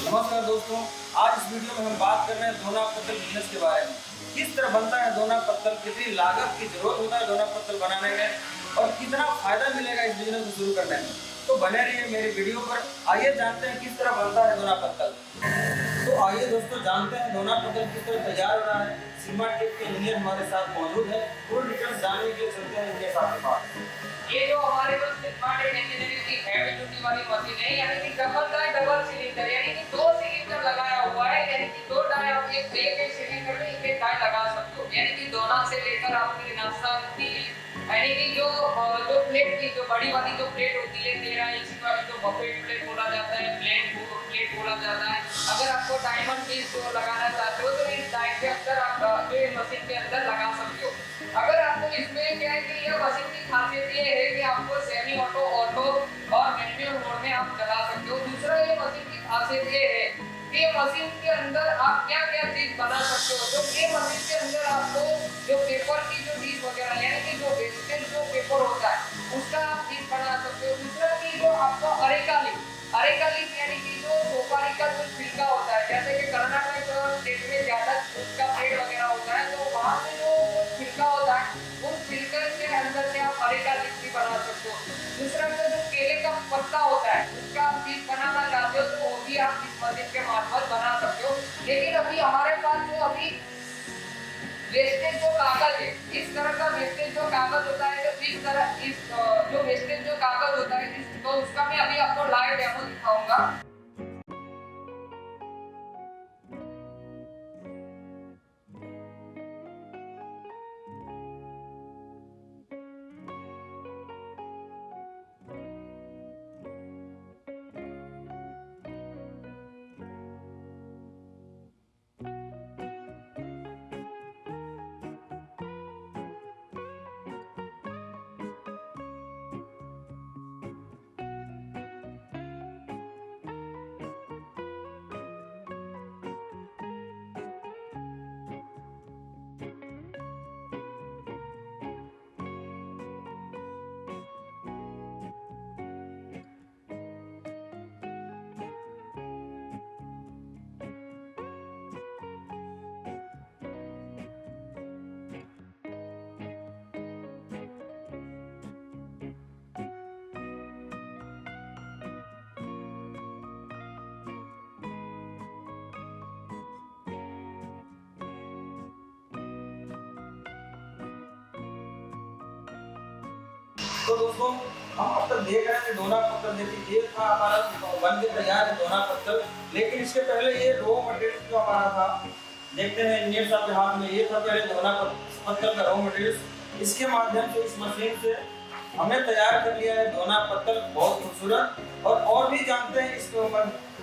नमस्कार दोस्तों, आज इस वीडियो में हम बात कर रहे हैं दोना पत्तल बिजनेस के बारे में। किस तरह बनता है दोना पत्तल, कितनी लागत की जरूरत होता है दोना पत्तल बनाने में और कितना फायदा मिलेगा इस बिजनेस को शुरू करने में। तो बने रहिए मेरी वीडियो पर। आइए जानते हैं किस तरह बनता है दोना पत्तल। तो आइए दोस्तों जानते हैं दोना पत्तल किस तरह तैयार हो रहा है। सीमा टेक के इंजीनियर हमारे साथ मौजूद है। पूरी डिटेल्स जानने के लिए चलते हैं इनके साथ के पास। ये जो हमारे पास स्मार्ट इंजीनियरिंग की हैवी ड्यूटी वाली मशीन है, यानी कि डबल सिलेंडर, यानी कि 2 सिलेंडर लगाया हुआ है, यानी कि 2 डाई आप एक सिलेंडर में एक डाई लगा सकते हो। यानी कि दोना से लेकर आपके नाश्ता की, यानी कि जो प्लेट की जो बड़ी वाली जो प्लेट होती है 13 इंच वाली, जो बफेट प्लेट बोला जाता है, प्लेट बोला जाता है। अगर आपको डायमंड पीस जो लगाना चाहते हो तो इस डाई के अंदर आप जो मशीन के अंदर लगा सकते हो। अगर आपको इसमें क्या है कि यह मशीन की खासियत ये है कि आपको सेमी ऑटो, ऑटो और मैनुअल मोड में आप चला सकते हो। दूसरा ये मशीन की खासियत ये है कि मशीन के अंदर आप क्या क्या चीज बना सकते हो। तो ये मशीन के अंदर आपको जो पेपर की जो चीज वगैरह, यानी कि जो वेस्टेज जो पेपर होता है उसका आप चीज बना सकते हो। दूसरा की जो आपको अरेका लीफ यानी कि जो सुपारी का जो छिलका होता है, जैसे कि कर्नाटक स्टेट में ज्यादा उसका पेड़ वगैरह होता है, तो वहां से जो छिलका होता है उस छिलके के अंदर से आप अरेका लीफ भी बना सकते हो। दूसरा जो केले का पत्ता होता है उसका आप चीज बनाना चाहते हो तो वो भी आप इस मशीन के मार्फत बना सकते हो। लेकिन अभी हमारे पास जो अभी वेस्टेज जो कागज है, इस तरह का वेस्टेज जो कागज होता है, तो इस तरह इस जो वेस्टेज जो कागज होता है तो उसका मैं अभी आपको लाइव डेमो दिखाऊंगा। तो दोस्तों हम अब तक देख रहे थे दोना पत्तल। देखिए ये था हमारा बन के तैयार है दोना पत्तल। लेकिन इसके पहले ये रॉ मटेरियल जो हमारा था, देखते हैं इंजीनियर साहब के हाथ में, ये था पहले दोना पत्तल का रॉ मटेरियल। इसके माध्यम से इस मशीन से हमने तैयार कर लिया है दोना पत्तल, बहुत खूबसूरत। और भी जानते हैं इस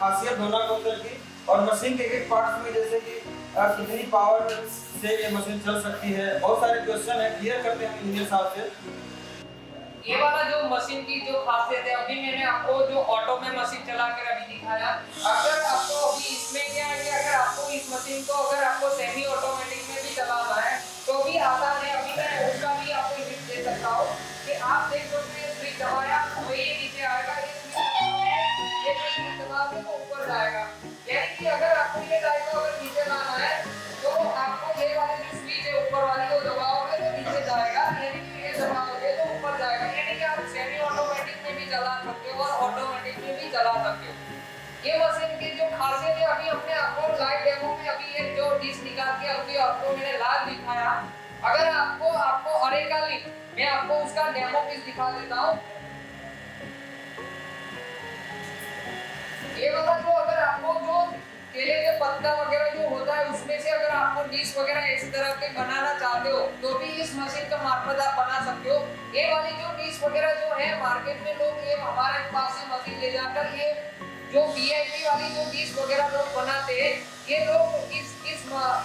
खासियत दोना पत्तल की और मशीन के एक पार्ट्स में, जैसे कि कितनी पावर से ये मशीन चल सकती है। बहुत सारे क्वेश्चन है, क्लियर करते हैं इंजीनियर साहब से। ये वाला जो मशीन की जो खासियत है, अभी मैंने आपको जो ऑटो में मशीन चला कर अभी दिखाया। अगर आपको अभी इसमें क्या है कि अगर आपको इस मशीन को अगर आपको सेमी ऑटोमेटिक में भी चलाना है तो भी आसान है। अभी मैं उसका भी आपको टिप दे सकता हूँ कि आप देख सकते हैं स्विच दबाया तो ये नीचे आएगा, ये स्विच दबाओगे तो ऊपर जाएगा। यानी कि अगर आपको ये डायल को अगर नीचे लाना है तो आपको ये वाली जो स्विच है ऊपर वाली को दबाओगे तो नीचे जाएगा, यानी कि ये दबाओगे तो ऊपर जाएगा। यानी कि आप सेमी ऑटोमेटिक में भी चला सकते हो और ऑटोमेटिक में भी चला सकते हो। ये मशीन की जो खासियत है, अभी हमने आपको लाइव डेमो में अभी ये जो डिश निकाल के अभी आपको मैंने लाइव दिखाया। अगर आपको अरेका लीफ, मैं आपको उसका डेमो पीस दिखा देता हूँ। ये वाला जो अगर आपको जो केले के पत्ता वगैरह जो होता है उसमें से अगर आपको डिश वगैरह इस तरह के बनाना चाहते हो तो भी इस मशीन का मार्फत आप बना सकते हो। ये वाली जो डिश वगैरह जो है मार्केट में लोग ये हमारे पास से मशीन ले जाकर ये जो वीआईपी वाली जो डिश वगैरह लोग बनाते हैं, ये लोग इस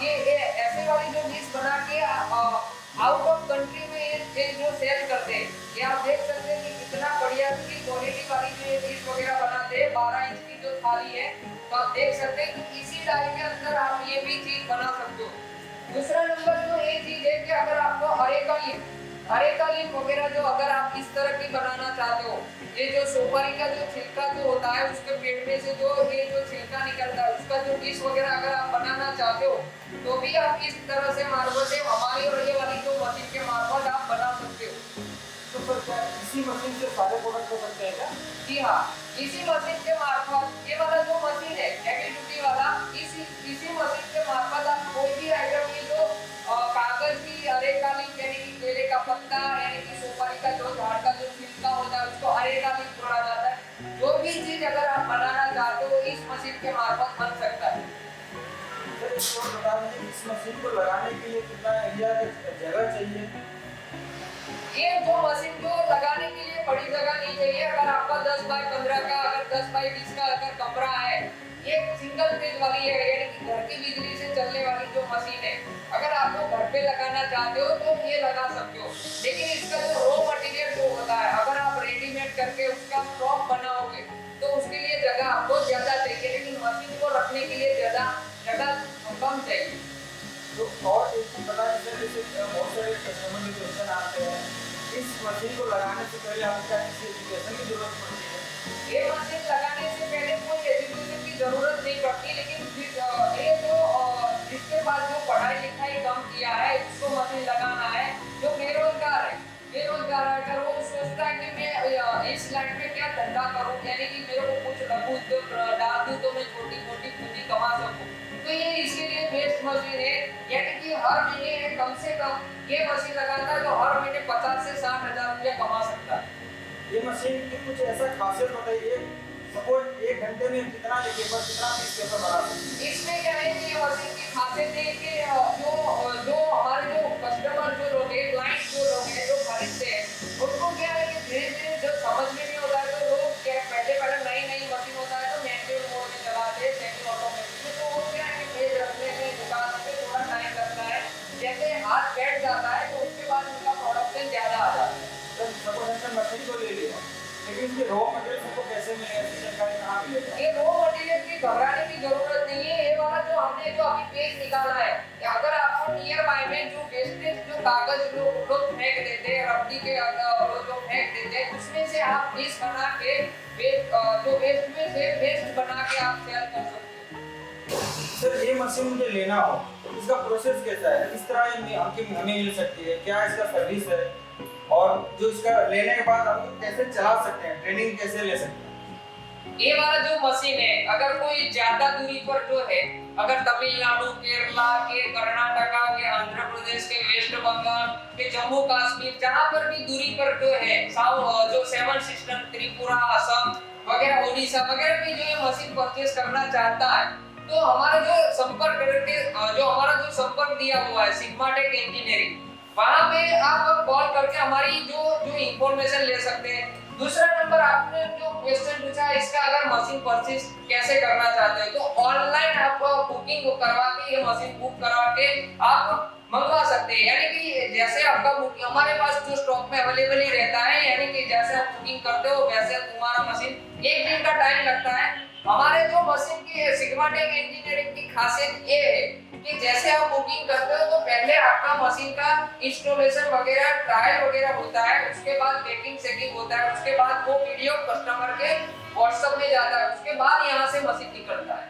ये ऐसे वाली जो डिश बना के आउट ऑफ कंट्री में ये जो सेल करते हैं। ये आप देख सकते हैं कि कितना बढ़िया की क्वालिटी वाली जो ये डिश वगैरह बनाते हैं। 12 इंच की जो थाली है, तो आप देख सकते हैं कि इसी डाई के अंदर आप ये भी चीज बना सकते हो। दूसरा नंबर जो ये चीज है कि अगर आपको अरेका लीफ वगैरह जो अगर आप इस तरह की बनाना चाहते हो, ये जो सुपारी का जो छिलका जो होता है उसके पेड़ में से जो ये जो छिलका निकल जो डिश वगैरह अगर आप बनाना चाहते हो तो भी आप इस तरह से मार्फत से हमारी और ये वाली जो मशीन के मार्फत आप बना सकते हो। तो सर क्या इसी मशीन से सारे प्रोडक्ट हो सकते हैं क्या? जी हाँ, इसी मशीन के मार्फत ये वाला जो मशीन है हैवी ड्यूटी वाला, इसी मशीन के मार्फत आप कोई भी आइटम की जो कागज की अरेकालिक यानी कि केले का पत्ता यानी कि सुपारी का जो झाड़ का जो छिलका होता है उसको अरेकालिक बोला जाता है। जो भी चीज अगर आप बनाना चाहते हो इस मशीन के मार्फत बन सकता है। सर एक और बता दीजिए इस मशीन को लगाने के लिए कितना एरिया जगह चाहिए? ये जो मशीन को लगाने के लिए बड़ी जगह नहीं चाहिए। अगर आपका 10 बाय 15 का अगर 10 बाय 20 का अगर कमरा है, ये सिंगल फेज वाली है यानी कि घर की बिजली से चलने वाली जो मशीन है, अगर आपको घर पे लगाना चाहते हो तो ये लगा सकते हो। लेकिन इसका जो रॉ मटेरियल जो होता है अगर आप रेडीमेड करके उसका स्टॉक बनाओगे तो उसके लिए जगह आपको ज्यादा चाहिए, लेकिन मशीन को रखने के लिए ज्यादा जगह कम चाहिए। तो और एक चीज बता दीजिए जैसे बहुत सारे कस्टमर के क्वेश्चन आते हैं इस मशीन को लगाने से पहले आपको क्या किसी एजुकेशन की जरूरत पड़ती है? ये मशीन लगाने से पहले कोई एजुकेशन की जरूरत नहीं पड़ती, लेकिन ये जो जिसके पास जो पढ़ाई लिखाई कम किया है उसको मशीन लगाना है। जो बेरोजगार है अगर वो सोचता है कि मैं इस लाइन में क्या धंधा करूं यानी कि मेरे को कुछ लघु उद्योग डाल दूं तो मैं छोटी मोटी पूंजी कमा सकूं, तो ये इसके लिए बेस्ट मशीन है। यानी कि हर महीने कम से कम ये मशीन लगाता है तो हर महीने 50 से 60 हजार रुपया कमा सकता है। ये मशीन की कुछ ऐसा खासियत बताइए सपोज एक घंटे में कितना पीस पेपर बना सकती है? इसमें क्या है कि ये मशीन की खासियत है कि जो हमारे जो कस्टमर जो लोग हैं क्लाइंट जो लोग हैं जो खरीदते हैं उनको क्या है कि धीरे धीरे जब समझ में नहीं होता है तो लोग क्या पहले नई मशीन होता है तो मैनुअल मोड में चलाते हैं सेमी ऑटोमेटिक में, तो वो क्या है कि पेज रखने में दुकान पे थोड़ा टाइम लगता है। जैसे हाथ बैठ जाता है तो उसके बाद उनका प्रोडक्शन ज्यादा आ जाता है। सर सपोज हमने मशीन को ले लिया लेकिन इसके रॉ मटेरियल हमको कैसे मिलेगा? इसकी जानकारी कहाँ मिलेगा? ये रॉ मटेरियल की घबराने की जरूरत नहीं है। ये वाला जो हमने जो अभी पेज निकाला है, अगर आपको नियर बाय में जो वेस्टेज जो कागज लोग फेंक देते हैं रद्दी के जो फेंक देते हैं उसमें से आप पीस बना के जो वेस्ट में से वेस्ट बना के आप सेल कर सकते हो। सर ये मशीन मुझे लेना हो तो इसका प्रोसेस कैसा है? किस तरह ये हमें मिल सकती है? क्या इसका सर्विस है? और जो इसका लेने के बाद हम कैसे चला सकते हैं? ट्रेनिंग कैसे ले सकते हैं? ये वाला जो मशीन है अगर कोई ज्यादा दूरी पर जो है अगर तमिलनाडु केरला के कर्नाटका के आंध्र प्रदेश के वेस्ट बंगाल के जम्मू कश्मीर जहां पर भी दूरी पर जो है जो 7 सिस्टम त्रिपुरा असम वगैरह ओडिशा वगैरह भी जो ये मशीन परचेज करना चाहता है तो हमारा जो संपर्क दिया हुआ है सिग्माटेक इंजीनियरिंग, वहां पे आप कॉल करके हमारी जो इंफॉर्मेशन ले सकते हैं। दूसरा नंबर आपने जो क्वेश्चन पूछा है इसका अगर मशीन परचेज कैसे करना चाहते हो तो ऑनलाइन आप बुकिंग करवा के ये मशीन बुक करवा के आप मंगवा सकते हैं। यानी कि जैसे आपका बुकिंग हमारे पास जो स्टॉक में अवेलेबल ही रहता है, यानी कि जैसे आप बुकिंग करते हो वैसे तुम्हारा मशीन 1 दिन का टाइम लगता है। हमारे जो मशीन की सिग्माटेक इंजीनियरिंग की खासियत ये है कि जैसे आप बुकिंग करते हो तो पहले आपका मशीन का इंस्टॉलेशन वगैरह ट्रायल वगैरह होता है, उसके बाद पैकिंग सेटिंग होता है, उसके बाद वो वीडियो कस्टमर के व्हाट्सएप में जाता है, उसके बाद यहाँ से मशीन निकलता है।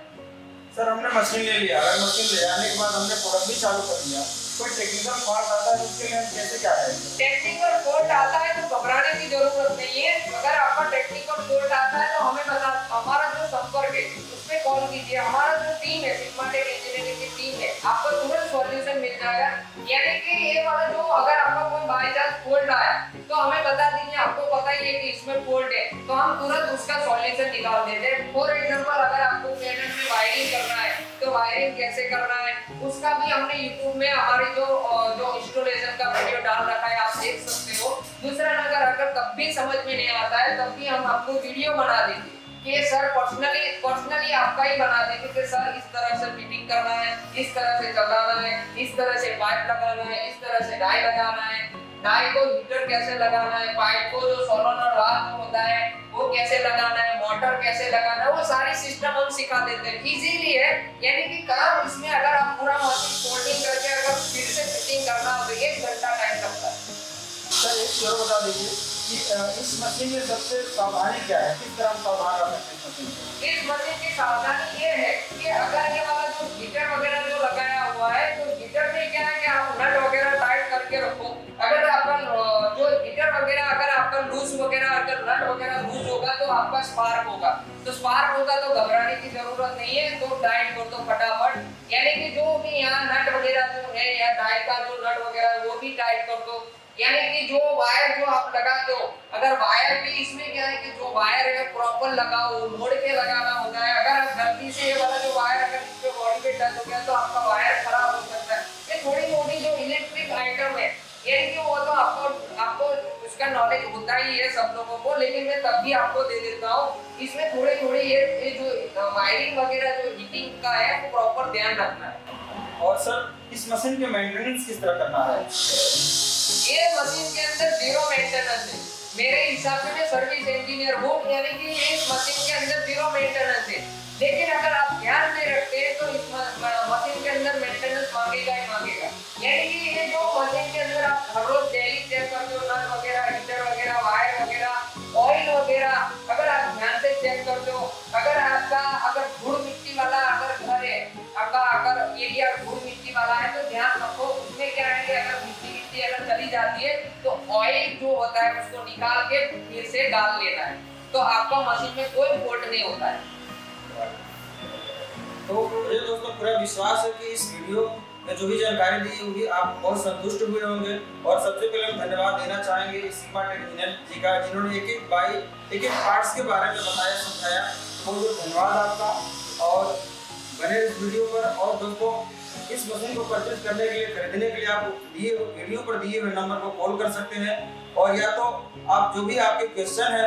सर हमने मशीन ले लिया, अगर मशीन ले आने के बाद हमने प्रोडक्ट भी चालू कर दिया, कोई टेक्निकल फॉल्ट आता है तो उसके लिए हम कैसे क्या करेंगे? टेक्निकल फॉल्ट आता है तो घबराने की जरूरत नहीं है। अगर आपका टेक्निकल फॉल्ट आता है तो हमें बता, हमारा जो संपर्क है उसमें कॉल कीजिए। हमारा जो टीम है सिग्माटेक इंजीनियरिंग की टीम है, आपको तुरंत सॉल्यूशन मिल जाएगा। यानी कि ये वाला जो अगर आपका कोई बाय चांस फॉल्ट आया तो हमें बता दीजिए, आपको पता ही है कि इसमें फॉल्ट है तो हम तुरंत उसका सॉल्यूशन निकाल देते हैं। फॉर एग्जांपल अगर आपको पैनल में वायरिंग करना है तो वायरिंग कैसे करना है उसका भी हमने YouTube में हमारी जो इंस्टॉलेशन का वीडियो डाल रखा है, आप देख सकते हो। दूसरा अगर तब भी समझ में नहीं आता है तब भी हम आपको वीडियो बना देंगे कि सर पर्सनली आपका ही बना देंगे कि सर इस तरह से फिटिंग करना है, इस तरह से चलाना है, इस तरह से पाइप लगाना है, इस तरह से डाई लगाना है, डाई को हीटर कैसे लगाना है, पाइप को जो सोलेनोइड वाल्व होता है वो कैसे लगाना है, मोटर कैसे लगाना है, वो सारी सिस्टम हम सिखा देते हैं। इजीली है, यानी कि काम इसमें अगर आप पूरा मशीन फोल्डिंग करके अगर फिर से फिटिंग करना हो तो 1 घंटा टाइम लगता है। सर एक चीज और बता दीजिए कि इस मशीन में सबसे सावधानी क्या है? किस तरह हम सावधान रह सकते हैं इस मशीन की सावधानी ये है कि अगर ये वाला जो हीटर वगैरह जो लगाया हुआ है, तो हीटर में क्या है कि आप नट वगैरह टाइट करके रखो। अगर अपन जो हीटर वगैरह अगर आपका लूज वगैरह अगर नट वगैरह लूज होगा तो आपका स्पार्क होगा, तो स्पार्क होगा तो घबराने की जरूरत नहीं है, तो टाइट कर दो फटाफट। यानी कि जो भी यहाँ नट वगैरह जो है या डाई का जो नट वगैरह वो भी टाइट कर दो। यानी कि जो वायर जो आप लगाते हो, अगर वायर भी इसमें क्या है कि जो वायर है प्रॉपर लगाओ, मोड़ के लगाना होता है। अगर आप गलती से ये वाला जो वायर अगर इस पे बॉडी पे टच हो गया तो आपका वायर खराब हो सकता है। ये थोड़ी मोटी जो इलेक्ट्रिक आइटम है, यानी कि वो तो आपको उसका नॉलेज होता ही है सब लोगों को, लेकिन मैं तब भी आपको दे देता हूँ। इसमें थोड़े थोड़े ये जो वायरिंग वगैरह जो हीटिंग का है वो प्रॉपर ध्यान रखना है। और सर इस मशीन के मेंटेनेंस किस तरह करना है? ये मशीन के अंदर जीरो मेंटेनेंस है। मेरे हिसाब से मैं सर्विस इंजीनियर हूँ, यानी कि इस मशीन के अंदर जीरो मेंटेनेंस है। लेकिन अगर आप ध्यान में रखते हैं तो इस मशीन के अंदर मेंटेनेंस मांगेगा ही मांगेगा। यानी कि ये जो मशीन के अंदर आप हर रोज डेली चेक करते हो, नट वगैरह, हीटर वगैरह, वायर वगैरह, ऑयल वगैरह, अगर आप ध्यान से चेक करते हो, अगर आपका अगर धूल मिट्टी वाला अगर घर है, आपका अगर एरिया धूल मिट्टी वाला है तो ध्यान रखो उसमें क्या है कि अगर मिट्टी अगर चली जाती है तो ऑयल जो होता है उसको निकाल के फिर से डाल लेना है, तो आपका मशीन में कोई फॉल्ट नहीं होता है। तो मुझे दोस्तों पूरा विश्वास है कि इस वीडियो में जो भी जानकारी दी होगी आप बहुत संतुष्ट हुए होंगे। और सबसे पहले हम धन्यवाद देना चाहेंगे सीमा टेक इंजीनियर जी का, जिन्होंने एक एक पार्ट्स के बारे में बताया समझाया। बहुत बहुत धन्यवाद आपका। और बने इस वीडियो पर। और दोस्तों इस मशीन को परचेज करने के लिए, खरीदने के लिए आप वीडियो पर दिए हुए नंबर पर कॉल कर सकते हैं। और या तो आप जो भी आपके क्वेश्चन है,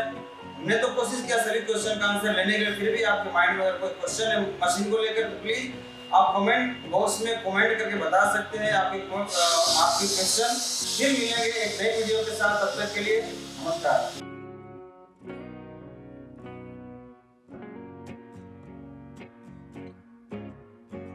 हमने तो कोशिश किया सभी क्वेश्चन का आंसर लेने के लिए, फिर भी आपके माइंड में अगर कोई क्वेश्चन है मशीन को लेकर तो प्लीज आप कमेंट बॉक्स में कमेंट करके बता सकते हैं आपके क्वेश्चन। फिर मिलेंगे एक नई वीडियो के साथ, तब तक के लिए नमस्कार।